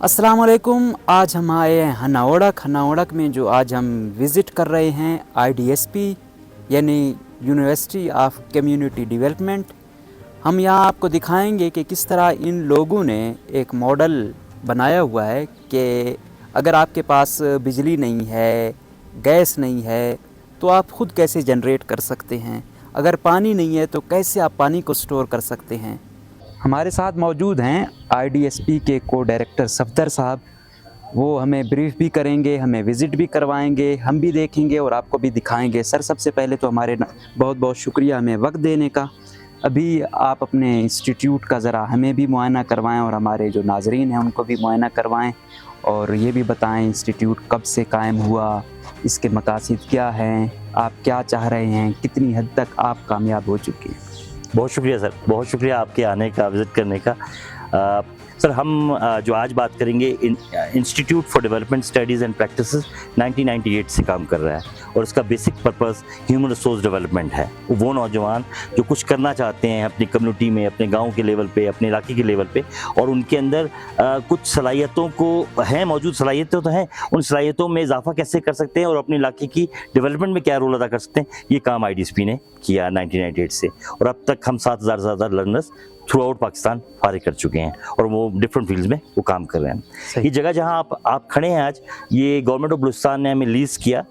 अस्सलाम वालेकुम। आज हम आए हैं हनावड़क में जो आज हम विज़िट कर रहे हैं IDSP यानी यूनिवर्सिटी ऑफ कम्युनिटी डेवलपमेंट। हम यहाँ आपको दिखाएंगे कि किस तरह इन लोगों ने एक मॉडल बनाया हुआ है कि अगर आपके पास बिजली नहीं है, गैस नहीं है, तो आप ख़ुद कैसे जनरेट कर सकते हैं। अगर पानी नहीं है तो कैसे आप पानी को स्टोर कर सकते हैं। हमारे साथ मौजूद हैं IDSP के को डायरेक्टर सफदर साहब। वो हमें ब्रीफ भी करेंगे, हमें विज़िट भी करवाएंगे, हम भी देखेंगे और आपको भी दिखाएंगे। सर, सबसे पहले तो हमारे बहुत बहुत शुक्रिया हमें वक्त देने का। अभी आप अपने इंस्टीट्यूट का ज़रा हमें भी मुआयना करवाएं और हमारे जो नाज़रीन हैं उनको भी मुआयना करवाएं और ये भी बताएं इंस्टीट्यूट कब से कायम हुआ, इसके मकासद क्या हैं, आप क्या चाह रहे हैं, कितनी हद तक आप कामयाब हो चुके हैं। बहुत शुक्रिया सर, बहुत शुक्रिया आपके आने का, विज़िट करने का। सर, हम जो आज बात करेंगे institute for development studies and practices 1998 से काम कर रहा है और इसका basic purpose human resource development है। वो नौजवान जो कुछ करना चाहते हैं अपनी कम्युनिटी में, अपने गांव के लेवल पे, अपने इलाके के लेवल पे, और उनके अंदर कुछ सलाहियतों को हैं, मौजूद सलाहियतें तो हैं, उन सलाहियतों में इजाफा कैसे कर सकते हैं और अपने इलाके की डेवलपमेंट में क्या रोल अदा कर सकते हैं, ये काम IDSP ने किया 1998 से। और अब तक हम 7,000 से ज़्यादा लर्नर्स थ्रू आउट पाकिस्तान फारिग कर चुके हैं और वो डिफरेंट फील्ड्स में वो काम कर रहे हैं। ये जगह जहां आप खड़े हैं आज, ये गवर्नमेंट ऑफ बलूचिस्तान ने हमें लीज किया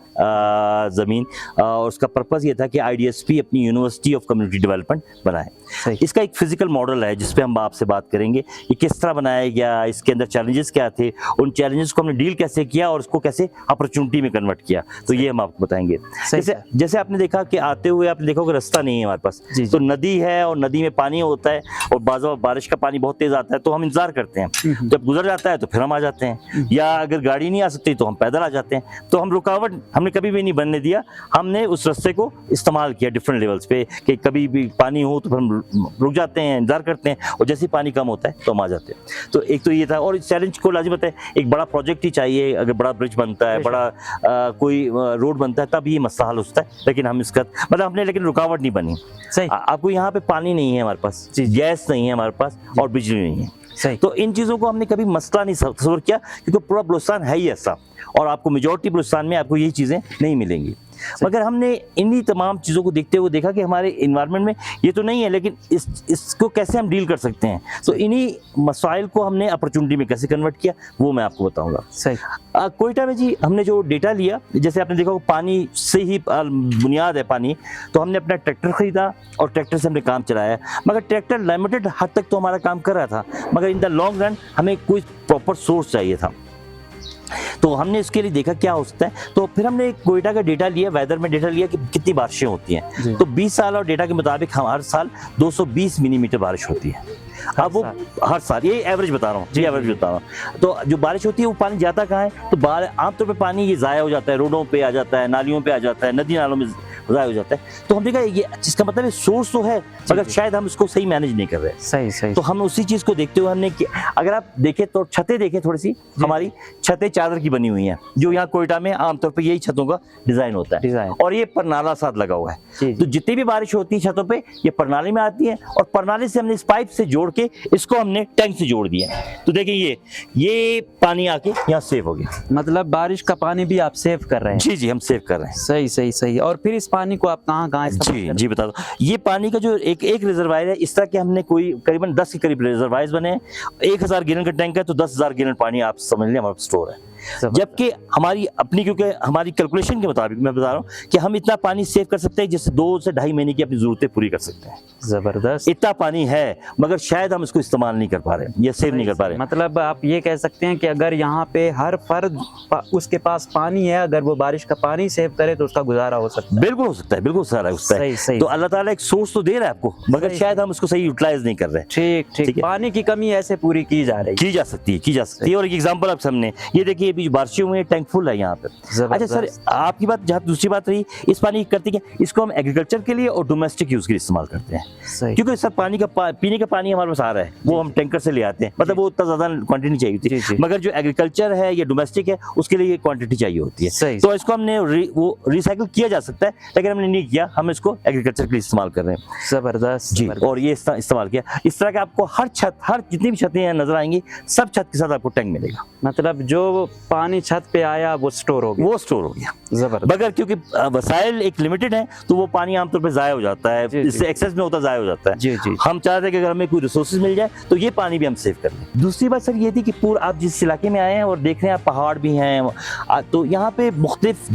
ज़मीन, और उसका पर्पज़ ये था कि IDSP अपनी यूनिवर्सिटी ऑफ कम्युनिटी डेवलपमेंट बनाए। इसका एक फिजिकल मॉडल है जिस पे हम आपसे बात करेंगे, ये किस तरह बनाया गया, इसके अंदर चैलेंजेस क्या थे, उन चैलेंजेस को हमने डील कैसे किया और उसको कैसे अपॉर्चुनिटी में कन्वर्ट किया, तो ये हम आपको बताएंगे। जैसे आपने देखा कि आते हुए आपने देखा कि रास्ता नहीं है हमारे पास, तो नदी है और नदी में पानी होता है और बारिश का पानी बहुत तेज आता है तो हम इंतजार करते हैं, जब गुजर जाता है तो फिर हम आ जाते हैं, या अगर गाड़ी नहीं आ सकती तो हम पैदल आ जाते हैं। तो हम रुकावट हमने कभी भी नहीं बनने दिया, हमने उस रास्ते को इस्तेमाल किया डिफरेंट लेवल्स पे कि कभी भी पानी हो तो फिर हम रुक जाते हैं, इंतजार करते हैं, और जैसे पानी कम होता है तो हम आ जाते हैं। तो एक तो ये था, और इस चैलेंज को लाजिम बताए, एक बड़ा प्रोजेक्ट ही चाहिए। अगर बड़ा ब्रिज बनता है, बड़ा कोई रोड बनता है, तब ये मसला हल होता है, लेकिन हम इसका मतलब हमने लेकिन रुकावट नहीं बनी। आपको यहाँ पे पानी नहीं है हमारे पास, गैस नहीं है हमारे पास, और बिजली नहीं है। तो इन चीज़ों को हमने कभी मसला नहीं तस्वर किया, क्योंकि पूरा बलूचिस्तान है ही ऐसा, और आपको मेजॉरिटी बलूचिस्तान में आपको यही चीज़ें नहीं मिलेंगी। मगर हमने इन्हीं तमाम चीज़ों को देखते हुए देखा कि हमारे इन्वायरमेंट में ये तो नहीं है, लेकिन इसको कैसे हम डील कर सकते हैं। तो इन्हीं मसाइल को हमने अपॉर्चुनिटी में कैसे कन्वर्ट किया, वो मैं आपको बताऊंगा। सही। कोयटा में जी हमने जो डेटा लिया, जैसे आपने देखा पानी से ही बुनियाद है पानी, तो हमने अपना ट्रैक्टर खरीदा और ट्रैक्टर से हमने काम चलाया। मगर ट्रैक्टर लिमिटेड हद तक तो हमारा काम कर रहा था, मगर इन द लॉन्ग रन हमें कोई प्रॉपर सोर्स चाहिए था। तो हमने इसके लिए देखा क्या हो सकता है, तो फिर हमने कोयटा का डेटा लिया, वेदर में डेटा लिया कि कितनी बारिशें होती हैं। तो 20 साल और डेटा के मुताबिक हर साल 220 मिलीमीटर बारिश होती है। अब वो हर साल, ये एवरेज बता रहा हूँ जी, एवरेज बता रहा हूँ। तो जो बारिश होती है वो पानी जाता कहाँ है, तो आमतौर पर पानी ये ज़ाया हो जाता है, रोडों पे आ जाता है, नालियों पे आ जाता है, नदी नालों में ज़ाया हो जाता है। तो हम देखा ये जिसका मतलब है सोर्स तो है, मगर शायद हम इसको सही मैनेज नहीं कर रहे। सही। तो हम उसी चीज़ को देखते हुए हमने, अगर आप देखें तो छतें देखें, थोड़ी सी हमारी छतें चादर की बनी हुई हैं, जो यहाँ कोयटा में आमतौर पर यही छतों का डिज़ाइन होता है, और ये परनाला साथ लगा हुआ है। तो जितनी भी बारिश होती है छतों पर, ये परनाली में आती है, और परनाली से हमने इस पाइप से जोड़ के इसको हमने टैंक से जोड़ दिया। तो देखिए ये पानी आके यहाँ सेव हो गया, मतलब बारिश का पानी भी आप सेव कर रहे हैं। जी, हम सेव कर रहे हैं। सही। और फिर इस पानी को आप कहाँ जी बता दो। ये पानी का जो एक रिजर्वायर है, इस तरह के हमने कोई करीबन 10 के करीब रिजर्वायर्स बने हैं। 1000 गैलन का टैंक है, तो 10,000 गैलन पानी आप समझ लें हमारा स्टोर है। जबकि हमारी अपनी, क्योंकि हमारी कैलकुलेशन के मुताबिक मैं बता रहा हूँ कि हम इतना पानी सेव कर सकते हैं जिससे 2 से ढाई महीने की अपनी जरूरतें पूरी कर सकते हैं। जबरदस्त। इतना पानी है, मगर शायद हम इसको इस्तेमाल नहीं कर पा रहे या सेव नहीं कर पा रहे। मतलब आप ये कह सकते हैं कि अगर यहाँ पे हर फर्द उसके पास पानी है, अगर वो बारिश का पानी सेव करे तो उसका गुजारा हो सकता है। बिल्कुल हो सकता है, बिल्कुल सारा हो सकता है। तो अल्लाह ताला एक सोर्स तो दे रहा है आपको, मगर शायद हम उसको सही यूटिलाइज नहीं कर रहे। ठीक। पानी की कमी ऐसे पूरी की जा रही है, की जा सकती है। और एक एग्जांपल आप सामने ये देखिए, ये भी बारिशें हुई हैं, टैंक फुल है यहाँ पे। अच्छा सर, आपकी बात जहाँ दूसरी बात रही, इस पानी की करते क्या, इसको हम एग्रीकल्चर के लिए और डोमेस्टिक यूज के लिए इस्तेमाल करते हैं, क्योंकि सर पानी का पीने का पानी हमारे पास आ रहा है, वो हम टैंकर से ले आते हैं, मतलब वो उतना ज्यादा क्वांटिटी नहीं चाहिए होती, मगर जो एग्रीकल्चर है या डोमेस्टिक है उसके लिए ये क्वांटिटी चाहिए होती है। तो इसको हमने वो रिसाइकिल किया जा सकता है, लेकिन हमने नहीं किया, हम इसको एग्रीकल्चर के लिए इस्तेमाल कर रहे हैं। जबरदस्त जी, और ये इस्तेमाल किया। इस तरह के आपको हर छत, हर जितनी भी छतें यहाँ नजर आएंगी, सब छत के साथ आपको टैंक मिलेगा। मतलब जो पानी छत पे आया वो स्टोर हो गया, वो स्टोर हो गया। जबरदस्त। मगर क्योंकि वसाइल एक लिमिटेड है, तो वो पानी आमतौर पर जाया हो जाता है, इससे एक्सेस में होता, जाया हो जाता है। जी जी। हम चाहते हैं कि अगर हमें कोई रिसोर्सेज मिल जाए तो ये पानी भी हम सेव कर लें। दूसरी बात सर ये थी कि पूरा आप जिस इलाके में आए हैं और देख रहे हैं, आप पहाड़ भी हैं, तो यहाँ पे मुख्तलिफ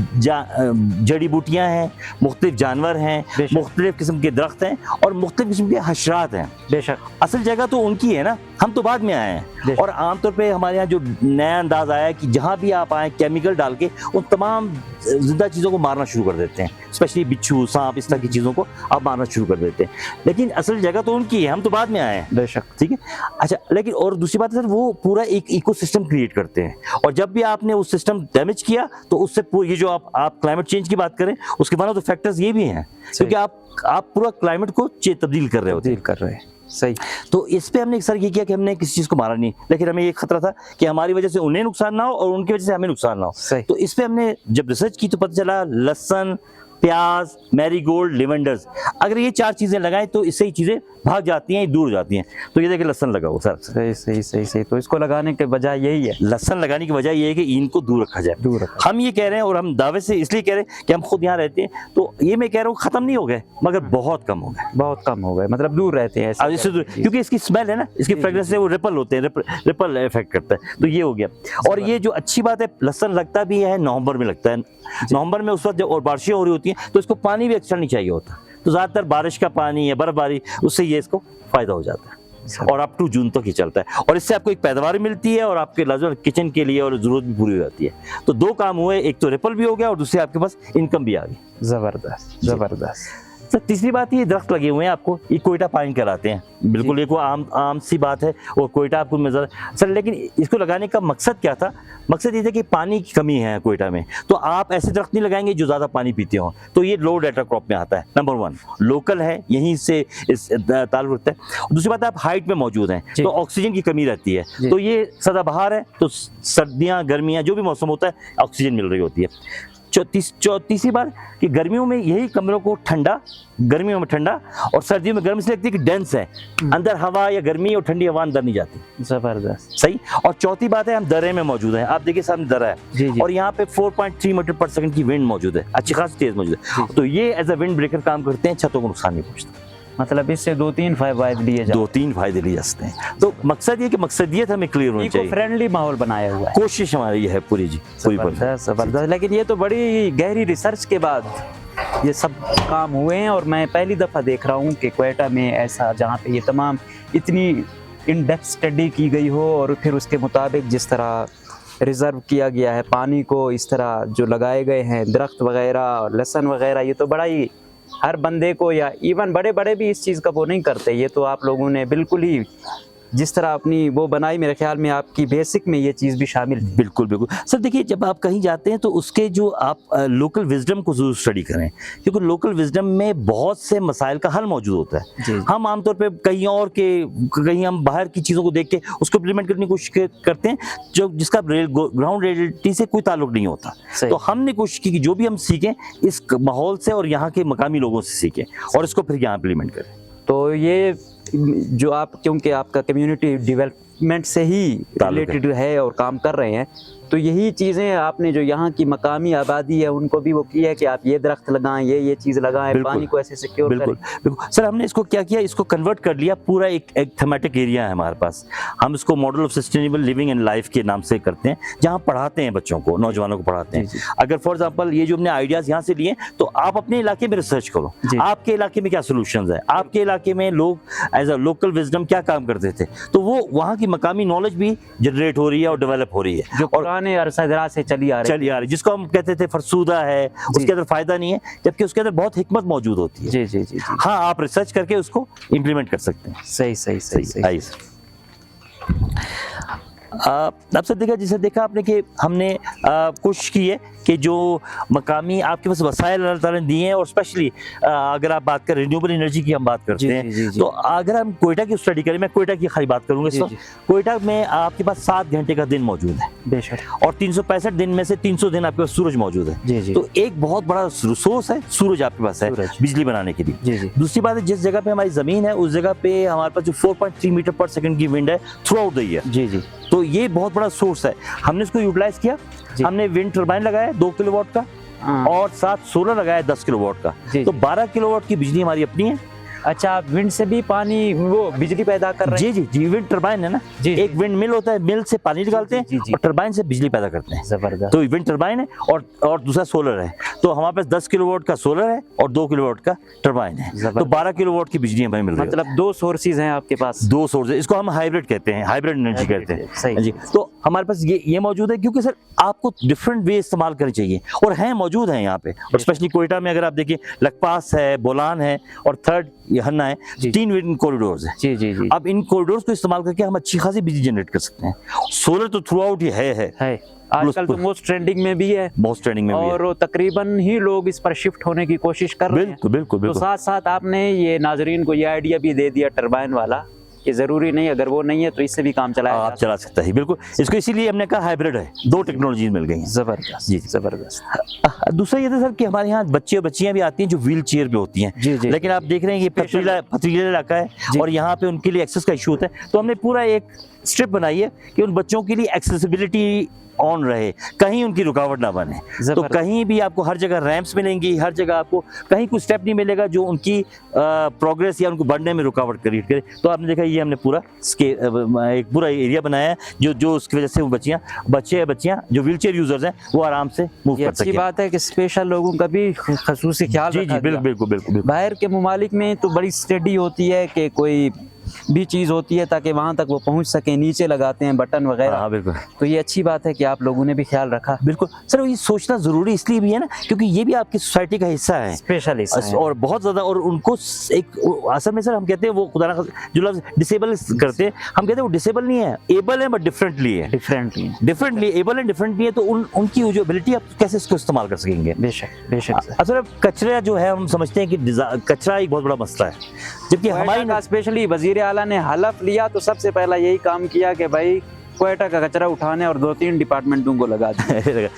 जड़ी बूटियाँ हैं, मुख्तलिफ जानवर हैं, मुख्तलिफ किस्म के दरख्त हैं और मुख्तलिफ किस्म के हशरात हैं। बेशक असल जगह तो उनकी है ना, हम तो बाद में आए हैं। और आमतौर पे हमारे यहाँ जो नया अंदाज आया है कि जहाँ भी आप आए केमिकल डाल के उन तमाम जिंदा चीज़ों को मारना शुरू कर देते हैं, स्पेशली बिच्छू, सांप, इस तरह की चीज़ों को आप मारना शुरू कर देते हैं, लेकिन असल जगह तो उनकी है, हम तो बाद में आए हैं। बेशक, ठीक है। अच्छा, लेकिन और दूसरी बात है सर, वो पूरा एक इकोसिस्टम क्रिएट करते हैं, और जब भी आपने उस सिस्टम डैमेज किया तो उससे ये जो आप क्लाइमेट चेंज की बात करें, उसके वन ऑफ द फैक्टर्स ये भी हैं, क्योंकि आप पूरा क्लाइमेट को तब्दील कर रहे हैं। सही। तो इस पे हमने सर ये किया कि हमने किसी चीज को मारा नहीं, लेकिन हमें ये खतरा था कि हमारी वजह से उन्हें नुकसान ना हो और उनकी वजह से हमें नुकसान ना हो। तो इस पे हमने जब रिसर्च की तो पता चला लहसुन, प्याज, मैरीगोल्ड, लिवेंडर्स, अगर ये 4 चीजें लगाएं तो इससे ही चीजें भाग जाती हैं, दूर हो जाती हैं। तो ये देखिए लहसुन लगाओ सर। सही। तो इसको लगाने के वजह यही है, लहसुन लगाने की वजह ये है कि इनको दूर रखा जाए। हम ये कह रहे हैं और हम दावे से इसलिए कह रहे हैं कि हम खुद यहाँ रहते हैं, तो ये मैं कह रहा हूँ खत्म नहीं हो गए, मगर बहुत कम हो गए, मतलब दूर रहते हैं क्योंकि इसकी स्मेल है ना, इसकी फ्रेग्रेंस से वो रिपल होते हैं, रिपल इफेक्ट करता है, तो ये हो गया। और ये जो अच्छी बात है, लहसुन लगता भी है नवंबर में, लगता है नवंबर में, उस वक्त जब और बारिशें हो रही होती हैं तो इसको पानी भी एक्स्ट्रा नहीं चाहिए होता, तो ज़्यादातर बारिश का पानी या बर्फबारी, उससे ये इसको फ़ायदा हो जाता है और अप टू जून तक ही चलता है, और इससे आपको एक पैदावार मिलती है और आपके लाजम किचन के लिए और ज़रूरत भी पूरी हो जाती है। तो 2 काम हुए, एक तो रिपल भी हो गया और दूसरे आपके पास इनकम भी आ गई। ज़बरदस्त। सर तीसरी बात, ये दरख्त लगे हुए हैं आपको, ये कोयटा पाइन कराते हैं, बिल्कुल एक वो आम सी बात है, और कोयटा आपको नजर सर, लेकिन इसको लगाने का मकसद क्या था? मकसद ये था कि पानी की कमी है कोयटा में, तो आप ऐसे दरख्त नहीं लगाएंगे जो ज़्यादा पानी पीते हों, तो ये लो डेटा क्रॉप में आता है। नंबर 1 लोकल है, यहीं से इस ताल्लुक रखता है। दूसरी बात, आप हाइट में मौजूद हैं तो ऑक्सीजन की कमी रहती है, तो ये सदाबहार है, तो सर्दियाँ गर्मियाँ जो भी मौसम होता है ऑक्सीजन मिल रही होती है। तीसरी बात कि गर्मियों में यही कमरों को ठंडा, गर्मियों में ठंडा और सर्दियों में गर्म इसलिए लगती है कि डेंस है, अंदर हवा या गर्मी और ठंडी हवा अंदर नहीं जाती। जबरदस्त। सही। और चौथी बात है, हम दर्रे में मौजूद हैं, आप देखिए सामने दर्रा है और यहाँ पे 4.3 मीटर पर सेकंड की विंड मौजूद है, अच्छी खासी तेज मौजूद है, तो ये एज अ विंड ब्रेकर काम करते हैं, छतों को नुकसान नहीं पहुंचता। मतलब इससे 2-3 फायदे लिए जा सकते हैं। तो मकसद ये कि मकसदियत हमें क्लियर होनी चाहिए, फ्रेंडली माहौल बनाया हुआ है, कोशिश हमारी ये है पूरी जी, पूरी। जबरदस्त। लेकिन ये तो बड़ी गहरी रिसर्च के बाद ये सब काम हुए हैं, और मैं पहली दफ़ा देख रहा हूँ कि क्वेटा में ऐसा, जहाँ पे ये तमाम इतनी इन डेप्थ स्टडी की गई हो और फिर उसके मुताबिक जिस तरह रिजर्व किया गया है पानी को, इस तरह जो लगाए गए हैं दरख्त वगैरह, लहसुन वगैरह, ये तो बड़ा ही हर बंदे को, या इवन बड़े बड़े भी इस चीज़ का वो नहीं करते। ये तो आप लोगों ने बिल्कुल ही जिस तरह अपनी वो बनाई, मेरे ख्याल में आपकी बेसिक में ये चीज़ भी शामिल है। बिल्कुल बिल्कुल सर। देखिए, जब आप कहीं जाते हैं तो उसके जो आप लोकल विजडम को जरूर स्टडी करें, क्योंकि लोकल विजडम में बहुत से मसाइल का हल मौजूद होता है। हम आमतौर पे कहीं हम बाहर की चीज़ों को देख के उसको इम्प्लीमेंट करने की कोशिश करते हैं जो जिसका ग्राउंड रियलिटी से कोई ताल्लुक नहीं होता। तो हमने कोशिश की कि जो भी हम सीखें इस माहौल से और यहाँ के मकामी लोगों से सीखें और इसको फिर यहाँ इम्प्लीमेंट करें। तो ये जो आप, क्योंकि आपका कम्युनिटी डेवलपमेंट से ही रिलेटेड है और काम कर रहे हैं, तो यही चीज़ें आपने जो यहाँ की मकामी आबादी है उनको भी वो की है कि आप ये दरख्त लगाएं, ये चीज़ लगाएं, पानी को ऐसे सिक्योर करें। बिल्कुल सर, हमने इसको क्या किया, इसको कन्वर्ट कर लिया, पूरा एक थीमेटिक एरिया है हमारे पास। हम इसको model of sustainable living and life के नाम से करते हैं, जहाँ पढ़ाते हैं बच्चों को, नौजवानों को पढ़ाते हैं। अगर फॉर एग्जाम्पल ये जो हमने आइडियाज़ यहाँ से लिए, तो आप अपने इलाके में रिसर्च करो, आपके इलाके में क्या सोल्यूशन है, आपके इलाके में लोग एज अ लोकल विजडम क्या काम करते थे, तो वो वहाँ की मकामी नॉलेज भी जनरेट हो रही है और डेवलप हो रही है, जो पुराने अरसा से चली आ रही, जिसको हम कहते थे फरसूदा है, उसके अंदर फायदा नहीं है, जबकि उसके अंदर बहुत हिकमत मौजूद होती है। जी। हाँ, आप रिसर्च करके उसको इम्प्लीमेंट कर सकते हैं। सही। अब सर देखा जैसे देखा आपने कि हमने कोशिश की है कि जो मकामी आपके पास वसाइल अल्लाह ताला ने दिए हैं, और स्पेशली अगर आप बात करें रिन्यूएबल एनर्जी की हम बात करते हैं, तो अगर हम कोयटा की स्टडी करें, मैं कोयटा की खाली बात करूंगा इस वक्त। कोयटा में आपके पास 7 घंटे का दिन मौजूद है बेशक, और 365 दिन में से 300 दिन आपके पास सूरज मौजूद है। तो एक बहुत बड़ा रिसोर्स है सूरज आपके पास है बिजली बनाने के लिए। दूसरी बात है, जिस जगह पे हमारी जमीन है उस जगह पे हमारे पास जो 4.3 मीटर पर सेकंड की विंड है थ्रू आउट द ईयर, तो ये बहुत बड़ा सोर्स है। हमने इसको यूटिलाइज किया, हमने विंड टर्बाइन लगाया 2 किलोवाट का और साथ सोलर लगाया 10 किलोवाट का, तो 12 किलोवाट की बिजली हमारी अपनी है। अच्छा, आप विंड से भी पानी वो बिजली पैदा कर रहे हैं? जी, विंड टर्बाइन है ना, एक विंड मिल होता है, मिल से पानी निकालते हैं और टर्बाइन से बिजली पैदा करते हैं। जबरदस्त। तो विंड टर्बाइन है और दूसरा सोलर है, तो हमारे पास 10 किलोवाट का सोलर है और 2 किलोवाट का टर्बाइन है, तो 12 किलोवाट की बिजली हमें मिल रही है। मतलब 2 सोर्सेज हैं आपके पास? 2 सोर्स है, इसको हम हाइब्रिड कहते हैं, हाइब्रिड एनर्जी कहते हैं जी। तो हमारे पास ये मौजूद है, क्योंकि सर आपको डिफरेंट वे इस्तेमाल करनी चाहिए, और हैं मौजूद हैं यहाँ पे। और स्पेशली कोयटा में अगर आप देखिए, लखपास है, बोलान है और थर्ड हन्ना है, 3 विंड कॉरिडोर्स है। जी। अब इन कॉरिडोर्स को इस्तेमाल करके हम अच्छी खासी बिजली जनरेट कर सकते हैं। सोलर तो थ्रू आउट ही है। आजकल तो मोस्ट ट्रेंडिंग में भी है, और तकरीबन ही लोग इस पर शिफ्ट होने की कोशिश कर रहे हैं। बिल्कुल। तो साथ साथ आपने ये नाजरीन को ये आइडिया भी दे दिया टरबाइन वाला, कि जरूरी नहीं, अगर वो नहीं है तो इससे भी काम आप चला सकते हैं। बिल्कुल, इसको इसीलिए हमने कहा हाइब्रिड है, 2 टेक्नोलॉजी मिल गई हैं। जबरदस्त जी, जबरदस्त। दूसरा ये था सर कि हमारे यहाँ बच्चे और बच्चियां भी आती हैं जो व्हील चेयर पे होती हैं, लेकिन आप देख रहे हैं कि पथरीला इलाका है और यहाँ पे उनके लिए एक्सेस का इशू होता है, तो हमने पूरा एक स्ट्रिप बनाई है कि उन बच्चों के लिए एक्सेसिबिलिटी ऑन रहे, कहीं उनकी रुकावट ना बने। तो कहीं भी आपको हर जगह रैंप्स मिलेंगी, हर जगह आपको कहीं कोई स्टेप नहीं मिलेगा जो उनकी प्रोग्रेस या उनको बढ़ने में रुकावट क्रिएट करे। तो आपने देखा ये हमने पूरा एक पूरा एरिया बनाया है जो उसकी वजह से वो बच्चियां जो व्हीलचेयर यूजर्स हैं वो आराम से मूव कर सकें। अच्छी बात है कि स्पेशल लोगों का भी खसूसी ख्याल रखा गया। बिल्कुल। बाहर के ममालिक में तो बड़ी स्टडी होती है कि कोई भी चीज़ होती है ताकि वहाँ तक वो पहुँच सके, नीचे लगाते हैं बटन वगैरह। हाँ बिल्कुल। तो ये अच्छी बात है कि आप लोगों ने भी ख्याल रखा। बिल्कुल सर, ये सोचना जरूरी इसलिए भी है ना, क्योंकि ये भी आपकी सोसाइटी का हिस्सा है, स्पेशल हिस्सा है। और बहुत ज्यादा, और उनको एक असल में सर हम कहते हैं वो खुदा ना जो लफ्ज डिसेबल करते हैं, हम कहते हैं वो डिसेबल नहीं है, एबल है, but differently able and differently है। तो उनकी जो एबिलिटी आप कैसे इसको इस्तेमाल कर सकेंगे। बेशक। असल कचरा जो है हम समझते हैं कि कचरा एक बहुत बड़ा मसला है, जबकि हमारी स्पेशली वजीर आला ने हलफ लिया तो सबसे पहला यही काम किया कि भाई कोयटा का कचरा उठाने और 2-3 डिपार्टमेंटों को लगा दिया।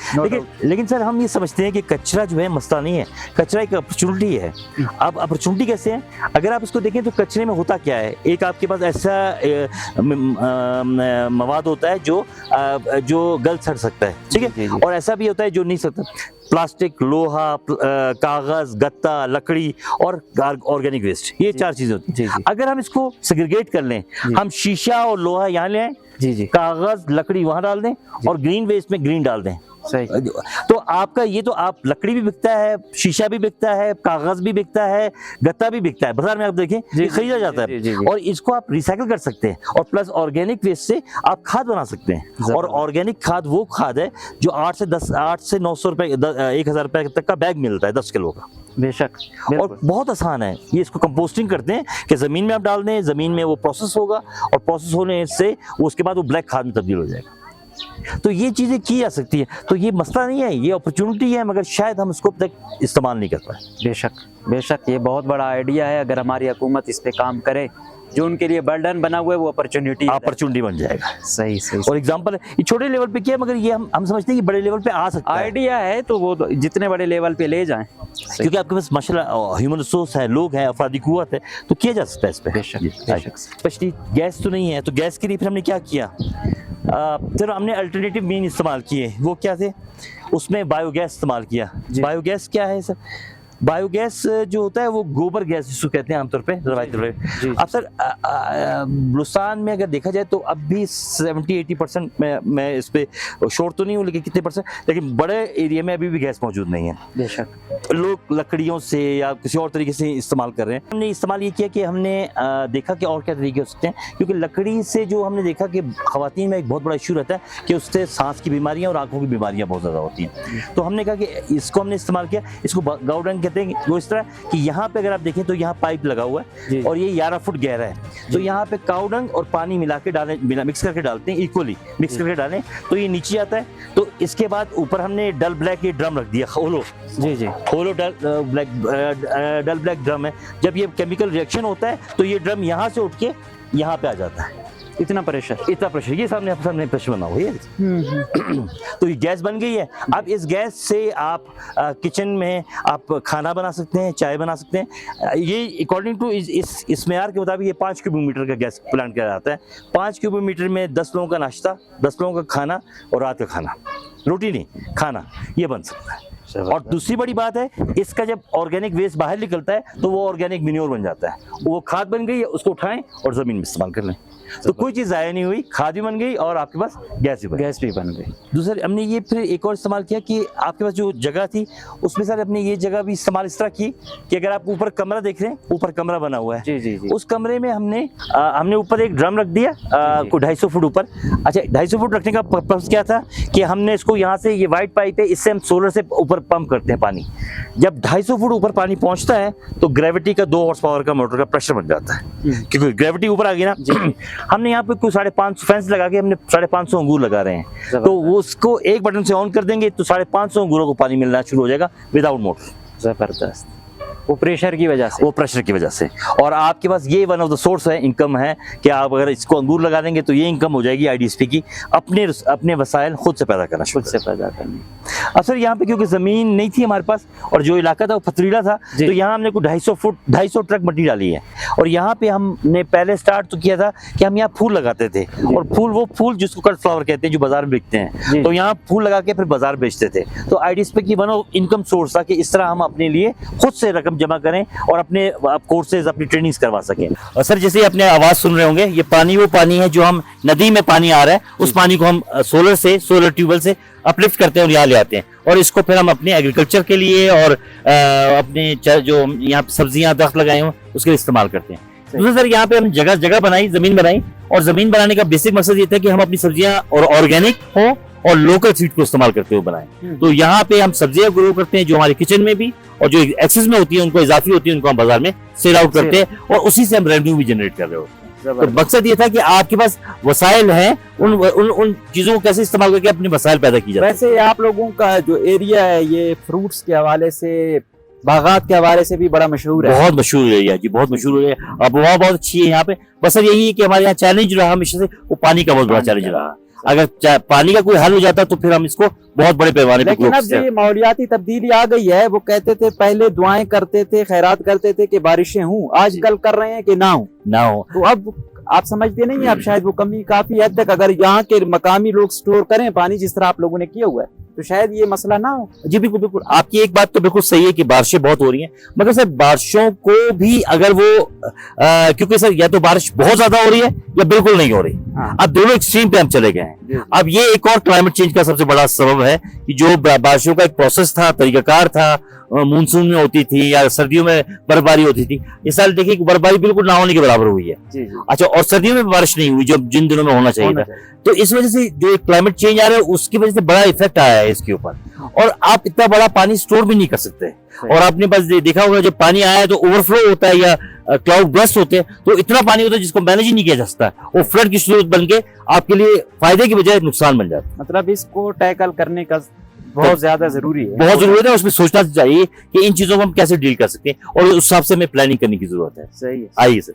लेकिन सर हम ये समझते हैं कि कचरा जो है मसला नहीं है, कचरा एक अपॉर्चुनिटी है। अब अपॉर्चुनिटी कैसे है, अगर आप इसको देखें तो कचरे में होता क्या है, एक आपके पास ऐसा मवाद होता है जो गल सड़ सकता है, ठीक है, और ऐसा भी होता है जो नहीं सकता, प्लास्टिक, लोहा, कागज, गत्ता, लकड़ी और ऑर्गेनिक वेस्ट, ये 4 चीजें होती हैं। अगर हम इसको सेग्रीगेट कर लें, हम शीशा और लोहा यहाँ ले आए, कागज लकड़ी वहां डाल दें और ग्रीन वेस्ट में ग्रीन डाल दें, सही। तो आपका ये तो आप लकड़ी भी बिकता है, शीशा भी बिकता है, कागज भी बिकता है, गत्ता भी बिकता है, बाजार में आप देखें खरीदा जाता है, और इसको आप रिसाइकिल कर सकते हैं, और प्लस ऑर्गेनिक वेस्ट से आप खाद बना सकते हैं। और ऑर्गेनिक खाद वो खाद है जो 8 से 900 रुपए 1000 रुपए तक का बैग मिलता है 10 किलो का। बेशक। और बहुत आसान है ये, इसको कंपोस्टिंग करते हैं कि जमीन में आप डाल दें, जमीन में वो प्रोसेस होगा, और प्रोसेस होने से उसके बाद वो ब्लैक खाद में तब्दील हो जाएगा। तो ये चीजें की जा सकती है, तो ये मसला नहीं है, ये अपॉर्चुनिटी है, मगर शायद हम इसको अब तक इस्तेमाल नहीं कर पाए। बेशक ये बहुत बड़ा आइडिया है, अगर हमारी हुकूमत इस पे काम करे, जो उनके लिए बर्डन बना हुआ है वो अपॉर्चुनिटी बन जाएगा। सही। और एग्जांपल है, ये छोटे लेवल पे किया है, मगर ये हम समझते हैं कि बड़े लेवल पे आ सकता है। आइडिया है तो वो जितने बड़े लेवल पे ले जाएं, क्योंकि आपके पास माशाल्लाह ह्यूमन रिसोर्स है, लोग हैं, अफरादी कुव्वत है, तो किया जा सकता है इस पे। बेशक। स्पेशली गैस तो नहीं है, तो गैस के लिए फिर हमने क्या किया, फिर हमने अल्टरनेटिव मीन इस्तेमाल किए। वो क्या थे, उसमें बायोगैस इस्तेमाल किया। बायोगैस क्या है सर, बायोगैस जो होता है वो गोबर गैस जिसको कहते हैं आमतौर पे रवायती तौर पे। अब सर बलूचिस्तान में अगर देखा जाए तो अब भी 70-80% मैं इस पे श्योर तो नहीं हूँ, लेकिन कितने %, लेकिन बड़े एरिया में अभी भी गैस मौजूद नहीं है। बेशक। लोग लकड़ियों से या किसी और तरीके से इस्तेमाल कर रहे हैं। हमने इस्तेमाल ये किया कि हमने देखा कि और क्या तरीके हो सकते हैं, क्योंकि लकड़ी से जो हमने देखा कि ख़वातीन में एक बहुत बड़ा इशू रहता है कि उससे सांस की बीमारियाँ और आँखों की बीमारियाँ बहुत ज़्यादा होती हैं। तो हमने कहा कि इसको हमने इस्तेमाल किया, इसको गाउडन कहते हैं वो इस तरह कि यहाँ पे अगर आप देखें तो यहाँ पाइप लगा हुआ जी। है और ये 11 फुट गहरा है। तो यहाँ पे काऊ डंग और पानी मिला के मिक्स करके डालते हैं, इक्वली मिक्स करके डालें तो ये नीचे जाता है। तो इसके बाद ऊपर हमने डल ब्लैक ये ड्रम रख दिया, होलो जी होलो डल ब्लैक ड्रम है। जब ये केमिकल रिएक्शन होता है तो ये ड्रम यहाँ से उठ के यहाँ पे आ जाता है। इतना प्रेशर। ये सामने प्रेशर बना हुआ है। तो ये गैस बन गई है। अब इस गैस से आप किचन में आप खाना बना सकते हैं, चाय बना सकते हैं। ये अकॉर्डिंग टू इस मेयार के मुताबिक ये 5 क्यूबिक मीटर का गैस प्लांट किया जाता है। 5 क्यूबिक मीटर में 10 लोगों का नाश्ता, 10 लोगों का खाना और रात का खाना, रोटी नहीं खाना, ये बन सकता है। और दूसरी बड़ी बात है, इसका जब ऑर्गेनिक वेस्ट बाहर निकलता है तो वो ऑर्गेनिक मिन्योर बन जाता है। वो खाद बन गई है, उसको उठाएं और जमीन में इस्तेमाल कर लें। तो कोई चीज़ ज़ाया नहीं हुई, खाद भी बन गई और आपके पास गैस भी बन गई। दूसरा हमने ये फिर एक और इस्तेमाल किया कि आपके पास जो जगह थी उसमें सर अपने ये जगह भी इस्तेमाल इस तरह की कि अगर आप ऊपर कमरा देख रहे हैं, ऊपर कमरा बना हुआ है जी। उस कमरे में हमने ऊपर एक ड्रम रख दिया को 250 फुट ऊपर। अच्छा, 250 फुट रखने का पर्पस क्या था कि हमने इसको यहाँ से, ये वाइट पाइप है, इससे हम सोलर से ऊपर पंप करते हैं पानी। जब 250 फुट ऊपर पानी पहुंचता है तो ग्रेविटी का 2 हॉर्स पावर का मोटर का प्रेशर बन जाता है, क्योंकि ग्रेविटी ऊपर आ गई ना। हमने यहाँ पे कुछ 550 फेंस लगा के हमने 550 अंगूर लगा रहे हैं। तो वो उसको एक बटन से ऑन कर देंगे तो 550 अंगूरों को पानी मिलना शुरू हो जाएगा विदाउट मोटर। जबरदस्त। वो प्रेशर की वजह से। और आपके पास ये वन ऑफ द सोर्स है, इनकम है कि आप अगर इसको अंगूर लगा देंगे तो ये इनकम हो जाएगी आईडीएसपी की, अपने वसाइल खुद से पैदा करना। अब सर यहाँ पे क्योंकि ज़मीन नहीं थी हमारे पास और जो इलाका था वो पथरीला था, तो यहाँ हमने कुछ 250 ट्रक मिट्टी डाली है। और यहाँ पे हमने पहले स्टार्ट तो किया था कि हम यहाँ फूल लगाते थे, और वो फूल जिसको कट फ्लावर कहते हैं जो बाजार में बिकते हैं, तो यहाँ फूल लगा के फिर बाजार बेचते थे। तो आईडीएसपी की वन ऑफ इनकम सोर्स था कि इस तरह हम अपने लिए खुद से रकम जमा करें और अपने कोर्सेज, अपनी ट्रेनिंग्स करवा सकें। और सर जैसे अपने आवाज सुन रहे होंगे, ये पानी वो पानी है जो हम नदी में पानी आ रहा है, उस पानी को हम सोलर ट्यूबवेल से अपलिफ्ट करते हैं और यहाँ ले आते हैं, और इसको फिर हम अपने एग्रीकल्चर के लिए और अपने जो यहाँ सब्जियां दरख्त लगाए हों उसके लिए इस्तेमाल करते हैं। दूसरा सर यहाँ पे हम जगह बनाई, जमीन बनाई, और जमीन बनाने का बेसिक मकसद ये था कि हम अपनी सब्जियां और ऑर्गेनिक हो और लोकल सीड को इस्तेमाल करते हुए बनाएं। तो यहाँ पे हम सब्जियां ग्रो करते हैं जो हमारे किचन में भी, और जो एक्सेस में होती है उनको इजाफी होती है उनको हम बाजार में सेल आउट करते हैं, और उसी से हम रेवेन्यू भी जनरेट कर रहे होते हैं। तो मकसद ये था कि आपके पास वसाइल हैं, उन चीजों को कैसे इस्तेमाल करके अपने वसाइल पैदा की जाए। वैसे आप लोगों का जो एरिया है ये फ्रूट्स के हवाले से, बागात के हवाले से भी बड़ा मशहूर है। बहुत मशहूर एरिया जी, बहुत मशहूर है। आबोहवा बहुत अच्छी है यहाँ पे। बस सर यही है कि हमारे यहाँ चैलेंज रहा हमेशा से, वो पानी का बहुत बड़ा चैलेंज रहा। अगर पानी का कोई हल हो जाता तो फिर हम इसको बहुत बड़े पैमाने पर। लेकिन अब जो ये माहौलियाती तब्दीली आ गई है, वो कहते थे पहले दुआएं करते थे, खैरात करते थे कि बारिशें हों, आजकल कर रहे हैं कि ना हो। तो अब आप समझते नहीं है, अब शायद वो कमी काफी हद तक, अगर यहाँ के मकामी लोग स्टोर करें पानी जिस तरह आप लोगों ने किया हुआ है, तो शायद ये मसला ना हो। जी बिल्कुल, आपकी एक बात तो बिल्कुल सही है कि बारिशें बहुत हो रही हैं, मगर सर बारिशों को भी अगर वो क्योंकि सर या तो बारिश बहुत ज्यादा हो रही है या बिल्कुल नहीं हो रही। अब दोनों एक्सट्रीम पे हम चले गए हैं। अब ये एक और क्लाइमेट चेंज का सबसे बड़ा सबब है कि जो बारिशों का एक प्रोसेस था, तरीकाकार था, मानसून में होती थी या सर्दियों में बर्फबारी होती थी, इस साल देखिए कि बर्फबारी बिल्कुल ना होने के बराबर हुई है। अच्छा, और सर्दियों में बारिश नहीं हुई जो जिन दिनों में होना चाहिए था। तो इस वजह से जो क्लाइमेट चेंज आ रहा है उसकी वजह से बड़ा इफेक्ट आया है इसके ऊपर, और आप इतना बड़ा पानी स्टोर भी नहीं कर सकते। और आपने बस देखा होगा जब पानी आया है तो ओवरफ्लो होता है या क्लाउड बर्स्ट होते हैं, तो इतना पानी होता है जिसको मैनेज ही नहीं किया जा सकता, वो फ्लड की स्रोत बन के आपके लिए फायदे की बजाय नुकसान बन जाता है। मतलब इसको टैकल करने का बहुत ज्यादा जरूरी है, बहुत जरूरी है। उसमें सोचना चाहिए कि इन चीजों को हम कैसे डील कर सकते हैं, और उस हिसाब से हमें प्लानिंग करने की जरूरत है। सही है। आइए सर,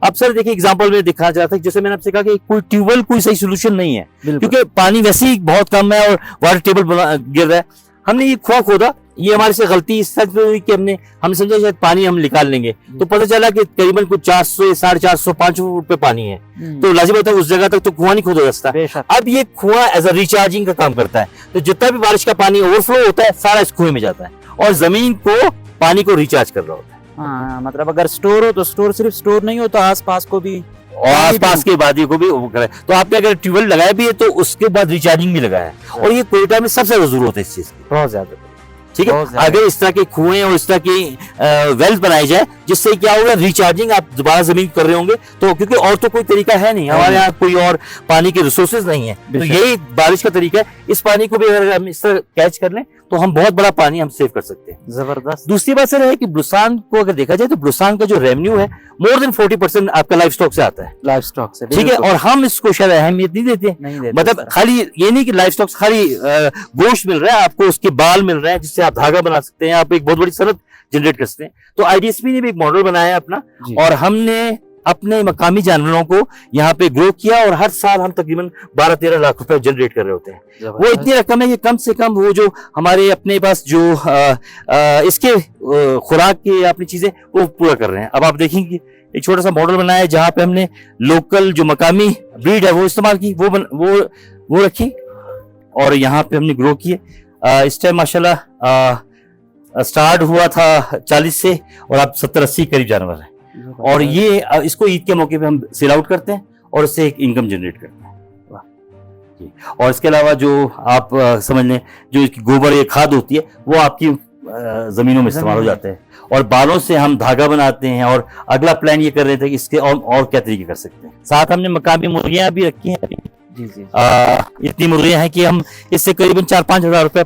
अब सर देखिए एग्जांपल में दिखाना चाहता था, जैसे मैंने आपसे कहा कि कोई ट्यूबवेल कोई सही सोल्यूशन नहीं है, क्योंकि पानी वैसे ही बहुत कम है और वाटर टेबल गिर रहा है। हमने ये कुआं खोदा, ये हमारे से गलती इस तरह हुई कि हमने समझा शायद पानी हम निकाल लेंगे, तो पता चला कि करीबन कुछ 400 450 500 फुट पे पानी है। तो लाजिम होता है उस जगह तक तो कुआं नहीं खोदा जा सकता। अब ये कुआं एज अ रिचार्जिंग का काम करता है, तो जितना भी बारिश का पानी ओवरफ्लो होता है सारा इस कुएं में जाता है और जमीन को पानी को रिचार्ज कर रहा होता है। हाँ, मतलब अगर स्टोर हो तो सिर्फ स्टोर नहीं हो तो आसपास को भी, और आसपास के वादी को भी वो करे। तो आपने अगर ट्यूबवेल लगाया भी है तो उसके बाद रिचार्जिंग भी लगाया है, और ये कोयटा में सबसे ज्यादा जरूरत है इस चीज की, बहुत ज्यादा। ठीक है। बहुत ज्यादा। अगर इस तरह के कुएं और इस तरह की वेल्स बनाए जाए, जिससे क्या होगा, रिचार्जिंग आप दोबारा जमीन कर रहे होंगे, तो क्योंकि और तो कोई तरीका है नहीं, हमारे यहाँ कोई और पानी के रिसोर्सेज नहीं है, तो बेशक। यही बारिश का तरीका है। इस पानी को भी अगर हम इस तरह कैच कर लें तो हम बहुत बड़ा पानी हम सेव कर सकते हैं। जबरदस्त। दूसरी बात सर है कि ब्लूसान को अगर देखा जाए तो ब्लूसान का जो रेवेन्यू है मोर देन 40% आपका लाइफ स्टॉक से आता है, लाइफ स्टॉक से, ठीक है। बिल्कुल। और हम इसको शायद अहमियत नहीं देते, नहीं देते मतलब सर। खाली ये नहीं कि लाइफ स्टॉक खाली गोश्त मिल रहा है आपको, उसके बाल मिल रहे हैं जिससे आप धागा बना सकते हैं, आप एक बहुत बड़ी सनत जनरेट कर सकते हैं। तो आईडीएसपी ने भी एक मॉडल बनाया है अपना, जी। और हमने अपने मकामी जानवरों को यहाँ पे ग्रो किया, और हर साल हम तकरीबन 12-13 लाख रुपए जनरेट कर रहे होते हैं। वो जबरदस्त। इतनी रकम है कि कम से कम वो जो हमारे अपने पास जो इसके खुराक की अपनी चीजें वो पूरा कर रहे हैं। अब आप देखेंगे एक छोटा सा मॉडल बनाया है जहाँ पे हमने लोकल जो मकामी ब्रीड है वो इस्तेमाल की, वो रखी, और यहाँ पे हमने ग्रो किए। इस टाइम माशाल्लाह स्टार्ट हुआ था 40 से, और अब 70-80 करीब जानवर हैं। और ये इसको ईद के मौके पे हम सेल आउट करते हैं और इससे एक इनकम जनरेट करते हैं। जी। और इसके अलावा जो आप समझ लें, जो इसकी गोबर या खाद होती है वो आपकी जमीनों में इस्तेमाल हो जाते हैं, और बालों से हम धागा बनाते हैं। और अगला प्लान ये कर रहे थे कि इसके और क्या तरीके कर सकते हैं। साथ हमने मकामी मुर्गियां भी रखी हैं। जी जी। इतनी मुर्गियां हैं कि हम इससे करीबन 4-5 हजार रुपए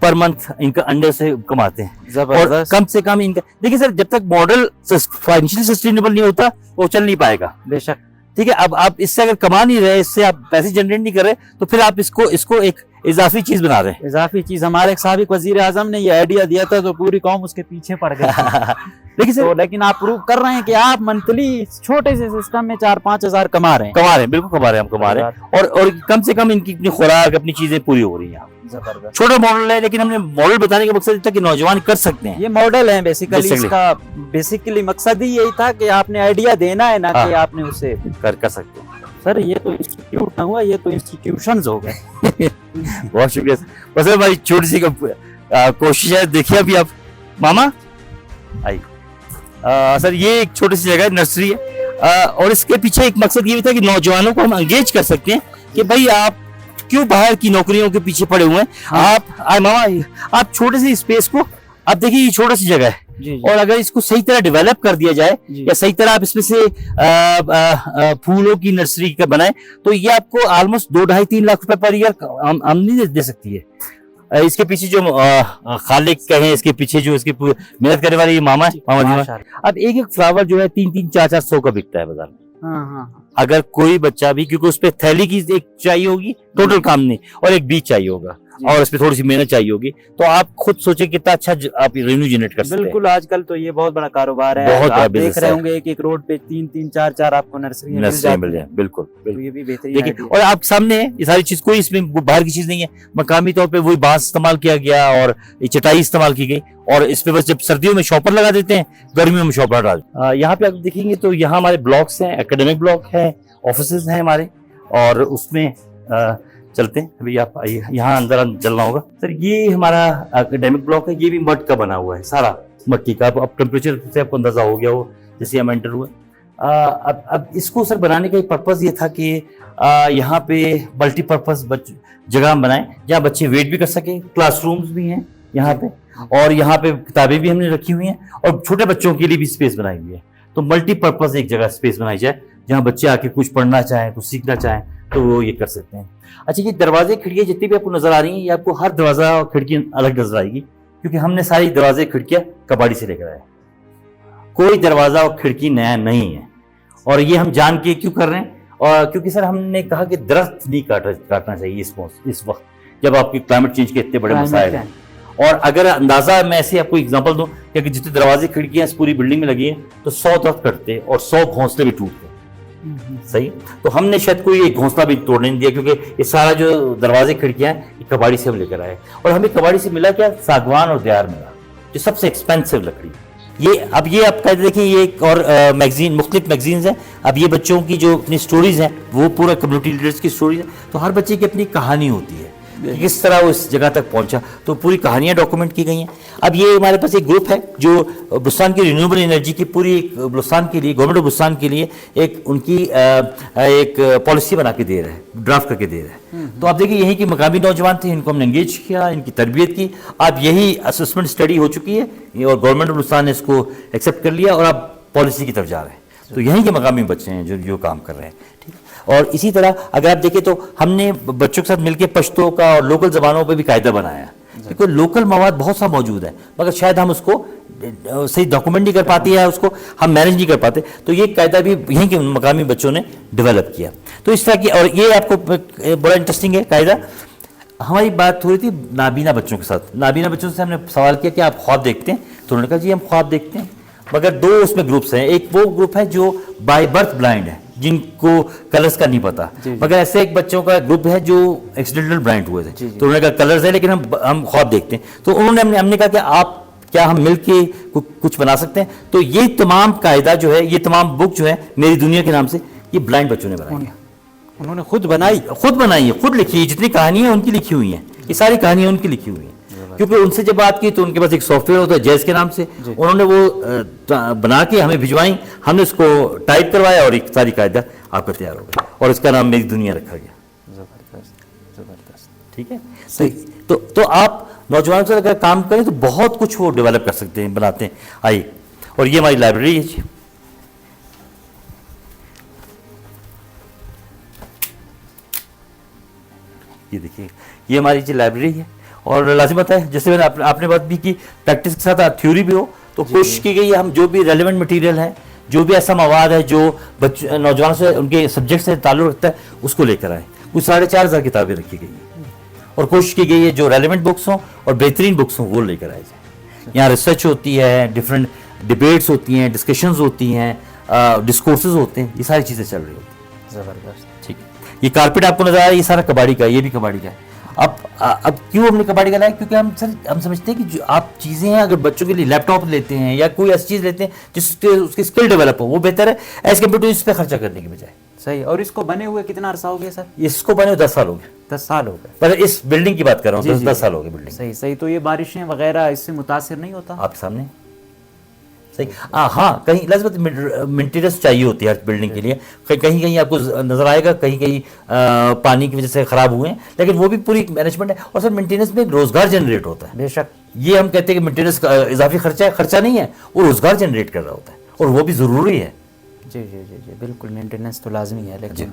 पर मंथ इनका अंडे से कमाते हैं। और जबरदस्त। कम से कम इनका, देखिए सर, जब तक मॉडल फाइनेंशियली सस्टेनेबल नहीं होता वो चल नहीं पाएगा, बेशक। ठीक है। अब आप इससे अगर कमा नहीं रहे, इससे आप पैसे जनरेट नहीं कर रहे, तो फिर आप इसको एक इजाफी चीज बना रहे हैं। इजाफी चीज, हमारे एक साबिक वजीर आजम ने ये आइडिया दिया था तो पूरी कौम उसके पीछे पड़ गई। लेकिन सर, तो लेकिन आप प्रूव कर रहे हैं कि आप मंथली छोटे से सिस्टम में 4-5 हजार कमा रहे हैं। कमा रहे हैं, बिल्कुल कमा रहे हैं, हम कमा रहे हैं। और कम से कम इनकी अपनी खुराक, अपनी चीजें पूरी हो रही हैं। जबरदस्त। छोटा मॉडल है, लेकिन हमने मॉडल बताने का मकसद था कि नौजवान कर सकते हैं। ये मॉडल है बेसिकली, Basically। इसका बेसिकली मकसद ही यही था कि आपने आइडिया देना है ना, कि हाँ। आपने उसे। कर सकते हैं। सर ये तो इंस्टीट्यूट ना हुआ, ये तो इंस्टीट्यूशंस हो गए। बहुत शुक्रिया सर। बस सर, हमारी छोटी सी कोशिश है, देखिए अभी आप मामा आई। सर ये एक छोटी सी जगह है, नर्सरी है, और इसके पीछे एक मकसद ये भी था कि नौजवानों को हम एंगेज कर सकते हैं कि भाई आप क्यों बाहर की नौकरियों के पीछे पड़े हुए हैं। आप छोटे से स्पेस को, आप देखिए ये छोटा सी जगह है, जी जी। और अगर इसको सही तरह डेवलप कर दिया जाए, जी। या सही तरह आप इसमें से फूलों की नर्सरी का बनाए, तो ये आपको ऑलमोस्ट 2-2.5-3 लाख रुपए पर ईयर आमदनी दे सकती है। इसके पीछे जो खालिक कहें, इसके पीछे जो इसकी मेहनत करने वाले ये मामा जी। माशाल्लाह। अब एक फ्लावर जो है 3-3, 4-4 सौ का बिकता है बाजार में। हाँ हाँ। अगर कोई बच्चा भी, क्योंकि उस पे थैली की एक चाहिए होगी, टोटल काम नहीं, और एक बीज चाहिए होगा, और इस पे थोड़ी सी मेहनत चाहिए होगी, तो आप खुद सोचे कितना अच्छा आप रेवेन्यू जनरेट कर सकते हैं। बिल्कुल, आजकल तो ये बहुत बड़ा कारोबार है। बहुत बड़ा आप देख business रहे है। होंगे एक रोड पे 3-3, 4-4 आपको नर्सरी मिल नर्सरी जाती मिल है। जाए, बिल्कुल तो बिल्कुल। ये भी बेहतरीन देखिए, idea और आप सामने है ये सारी चीज, कोई इसमें बाहर की चीज नहीं है, मकामी तौर पे वही बांस इस्तेमाल किया गया, और ये चटाई इस्तेमाल की गई, और इस पे बस जब सर्दियों में शॉपर लगा देते हैं, गर्मियों में शॉपर डाल। यहाँ पे आप देखेंगे तो यहाँ हमारे ब्लॉक्स हैं, एकेडमिक ब्लॉक है, ऑफिसेज हैं हमारे, और उसमें चलते हैं। अभी आप आइए, यहाँ अंदर चलना होगा सर। ये हमारा एकेडमिक ब्लॉक है, ये भी मड का बना हुआ है, सारा मट्टी का। अब टेम्परेचर से आपको अंदाजा हो गया हो जैसे हम एंटर हुए। अब इसको सर बनाने का एक पर्पज ये था कि यहाँ पे मल्टीपर्पज जगह हम बनाएं जहाँ बच्चे वेट भी कर सके, क्लासरूम्स भी हैं यहाँ पे, और यहाँ पे किताबें भी हमने रखी हुई हैं, और छोटे बच्चों के लिए भी स्पेस बनाई हुई है। तो मल्टीपर्पज एक जगह स्पेस बनाई जाए जहाँ बच्चे आके कुछ पढ़ना चाहें, कुछ सीखना चाहें, तो वो ये कर सकते हैं। अच्छा, ये दरवाजे खिड़कियाँ जितनी भी आपको नजर आ रही हैं, ये आपको हर दरवाजा और खिड़की अलग नजर आएगी, क्योंकि हमने सारी दरवाजे खिड़कियाँ कबाड़ी से लेकर आए। कोई दरवाजा और खिड़की नया नहीं है, और ये हम जान के क्यों कर रहे हैं, और क्योंकि सर हमने कहा कि दरख्त नहीं काटना चाहिए इस वक्त जब आपके क्लाइमेट चेंज के इतने बड़े मसाइल हैं। और अगर अंदाजा, मैं ऐसे आपको एग्जांपल दूं कि जितने दरवाजे खिड़कियां इस पूरी बिल्डिंग में लगी हैं, तो 100 दरख्त कटते और 100 घोंसले भी टूटते। सही, तो हमने शायद कोई एक घोंसला भी तोड़ने नहीं दिया, क्योंकि ये सारा जो दरवाजे खिड़कियां हैं ये कबाड़ी से हम लेकर आए, और हमें कबाड़ी से मिला क्या, सागवान और देयार मिला, जो सबसे एक्सपेंसिव लकड़ी। ये आप कहते देखें, ये एक और मैगजीन, मुख्तलिफ मैगजीन्स हैं। अब ये बच्चों की जो अपनी स्टोरीज हैं, वो पूरा कम्युनिटी लीडर्स की स्टोरीज है, तो हर बच्चे की अपनी कहानी होती है। कि किस तरह वो इस जगह तक पहुंचा, तो पूरी कहानियां डॉक्यूमेंट की गई हैं। अब ये हमारे पास एक ग्रुप है जो बलूचिस्तान की रिन्यूएबल एनर्जी की पूरी बलूचिस्तान के लिए, गवर्नमेंट ऑफ बलूचिस्तान के लिए एक उनकी एक पॉलिसी बना के दे रहा है, ड्राफ्ट करके दे रहा है। तो आप देखिए यहीं के मकामी नौजवान थे, इनको हमने एंगेज किया, इनकी तरबियत की। अब यही असेसमेंट स्टडी हो चुकी है और गवर्नमेंट ऑफ बलूचिस्तान ने इसको एक्सेप्ट कर लिया और अब पॉलिसी की तरफ जा रहे हैं। तो यहीं के मकामी बच्चे हैं जो काम कर रहे हैं, ठीक है। और इसी तरह अगर आप देखें तो हमने बच्चों के साथ मिलकर पश्तो का और लोकल ज़बानों पर भी कायदा बनाया, क्योंकि लोकल मवाद बहुत सा मौजूद है मगर शायद हम उसको सही डॉक्यूमेंट नहीं कर पाते या उसको हम मैनेज नहीं कर पाते। तो ये कायदा भी यहीं के मकामी बच्चों ने डेवलप किया। तो इस तरह की, और ये आपको बड़ा इंटरेस्टिंग है कायदा। हमारी बात हो रही थी नाबीना बच्चों के साथ। नाबीना बच्चों से हमने सवाल किया कि आप ख्वाब देखते हैं, तो उन्होंने कहा जी हम ख्वाब देखते हैं, मगर दो उसमें ग्रुप्स हैं। एक वो ग्रुप है जो बाय बर्थ ब्लाइंड है, जिनको कलर्स का नहीं पता, मगर ऐसे एक बच्चों का ग्रुप है जो एक्सीडेंटल ब्लाइंड हुए थे। तो उन्होंने कहा कलर्स है लेकिन हम ख्वाब देखते हैं। तो उन्होंने हमने कहा कि आप क्या हम मिलके कुछ बना सकते हैं। तो ये तमाम कायदा जो है, ये तमाम बुक जो है मेरी दुनिया के नाम से, ये ब्लाइंड बच्चों ने बनाई है। उन्होंने खुद बनाई है, खुद लिखी है। जितनी कहानियां हैं उनकी लिखी हुई हैं, ये सारी कहानियां उनकी लिखी हुई हैं। क्योंकि उनसे जब बात की तो उनके पास एक सॉफ्टवेयर होता है जैज़ के नाम से, उन्होंने वो बना के हमें भिजवाई, हमने उसको टाइप करवाया और एक सारी कायदा आपका तैयार हो गया और इसका नाम मेरी दुनिया रखा गया। जबरदस्त। ठीक है, सही। तो आप नौजवानों से अगर काम करें तो बहुत कुछ वो डेवलप कर सकते हैं, बनाते हैं। आइए, और ये हमारी लाइब्रेरी है जी। ये देखिए, ये हमारी जी लाइब्रेरी है। और लाजिमत है, जैसे मैंने आपने बात भी की, प्रैक्टिस के साथ थ्योरी भी हो, तो कोशिश की गई है हम जो भी रेलेवेंट मटेरियल है, जो भी ऐसा मवाद है जो नौजवानों से उनके सब्जेक्ट से ताल्लुक रखता है, उसको लेकर आए। कुछ 4,500 किताबें रखी गई हैं और कोशिश की गई है जो रेलेवेंट बुक्स हों और बेहतरीन बुक्स हों वो लेकर आए जाए। यहाँ रिसर्च होती है, डिफरेंट डिबेट्स होती हैं, डिस्कशंस होती हैं, डिस्कोर्सेज होते हैं, ये सारी चीज़ें चल रही होती हैं। ज़बरदस्त। ठीक है, ये कारपेट आपको नजर आ रहा है, ये सारा कबाड़ी का है, ये भी कबाड़ी का है। अब क्यों हमने कबाड़ी का लाया? क्योंकि हम समझते हैं कि जो आप चीज़ें हैं, अगर बच्चों के लिए लैपटॉप लेते हैं या कोई ऐसी चीज़ लेते हैं जिससे उसकी स्किल डेवलप हो, वो बेहतर है एज कम्पेयर टू इस पर खर्चा करने के बजाय। सही। और इसको बने हुए कितना अरसा हो गया सर? इसको बने 10 साल हो गए। 10 साल हो गए। पर इस बिल्डिंग की बात कर रहा हूँ, 10 साल हो गए बिल्डिंग। सही सही। तो ये बारिशें वगैरह इससे मुतासिर नहीं होता आपके सामने? सही। हाँ, कहीं लाजमत मेंटेनेंस चाहिए होती है हर बिल्डिंग के लिए। कहीं कहीं आपको नजर आएगा, कहीं कहीं पानी की वजह से खराब हुए हैं, लेकिन वो भी पूरी मैनेजमेंट है। और सर मेंटेनेंस में रोजगार जनरेट होता है। बेशक। ये हम कहते हैं कि मेंटेनेंस का इजाफी खर्चा नहीं है, वो रोजगार जनरेट कर रहा होता है और वो भी ज़रूरी है। जी जी जी जी, बिल्कुल। मेंटेनेंस तो लाजमी है, लेकिन